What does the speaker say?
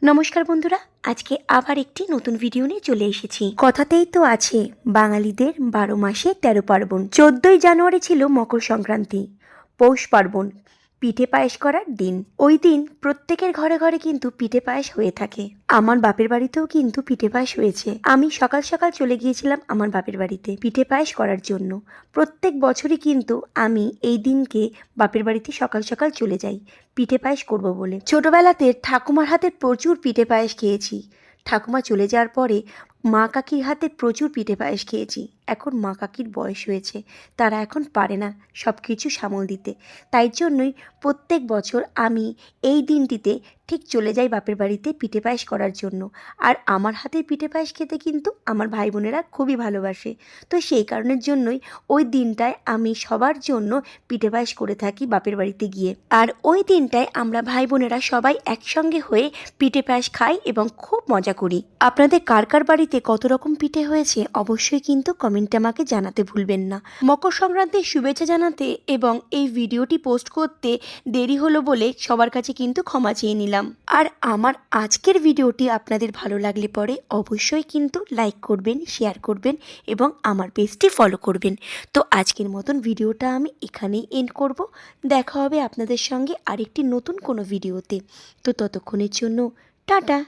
নমস্কার বন্ধুরা, আজকে আবার একটি নতুন ভিডিও নিয়ে চলে এসেছি। কথাতেই তো আছে বাঙালিদের 12 মাসে 13 পার্বণ। 14ই জানুয়ারি ছিল মকর সংক্রান্তি, পৌষ পার্বণ, পিঠে পায়েস করার দিন। ওই দিন প্রত্যেকের ঘরে ঘরে কিন্তু পিঠে পায়েস হয়ে থাকে। আমার বাপের বাড়িতেও কিন্তু পিঠে পায়েস হয়েছে। আমি সকাল সকাল চলে গিয়েছিলাম আমার বাপের বাড়িতে পিঠে পায়েস করার জন্য। প্রত্যেক বছরই কিন্তু আমি এই দিনকে বাপের বাড়িতে সকাল সকাল চলে যাই পিঠে পায়েস করব বলে। ছোটবেলাতে ঠাকুমার হাতের প্রচুর পিঠে পায়েস খেয়েছি। ঠাকুমা চলে যাওয়ার পরে মা কাকির হাতে প্রচুর পিঠে পায়েস খেয়েছি। এখন মা কাকির বয়স হয়েছে, তারা এখন পারে না সব কিছু সামল দিতে। তাই জন্যই প্রত্যেক বছর আমি এই দিনটিতে ঠিক চলে যাই বাপের বাড়িতে পিঠে পায়েস করার জন্য। আর আমার হাতের পিঠে পায়েস খেতে কিন্তু আমার ভাই বোনেরা খুবই ভালোবাসে। তো সেই কারণের জন্যই ওই দিনটায় আমি সবার জন্য পিঠে পায়েস করে থাকি বাপের বাড়িতে গিয়ে। আর ওই দিনটায় আমরা ভাই বোনেরা সবাই একসঙ্গে হয়ে পিঠে পায়েস খাই এবং খুব মজা করি। আপনাদের কার কার বাড়িতে কত রকম পিঠে হয়েছে অবশ্যই কিন্তু কমেন্টে আমাকে জানাতে ভুলবেন না। মকর সংক্রান্তির শুভেচ্ছা জানাতে এবং এই ভিডিওটি পোস্ট করতে দেরি হলো বলে সবার কাছে কিন্তু ক্ষমা চেয়ে নিলাম। আর আমার আজকের ভিডিওটি আপনাদের ভালো লাগলে পরে অবশ্যই কিন্তু লাইক করবেন, শেয়ার করবেন এবং আমার পেজটি ফলো করবেন। তো আজকের মতন ভিডিওটা আমি এখানেই এন্ড করব। দেখা হবে আপনাদের সঙ্গে আরেকটি নতুন কোনো ভিডিওতে। তো ততক্ষণের জন্য টাটা।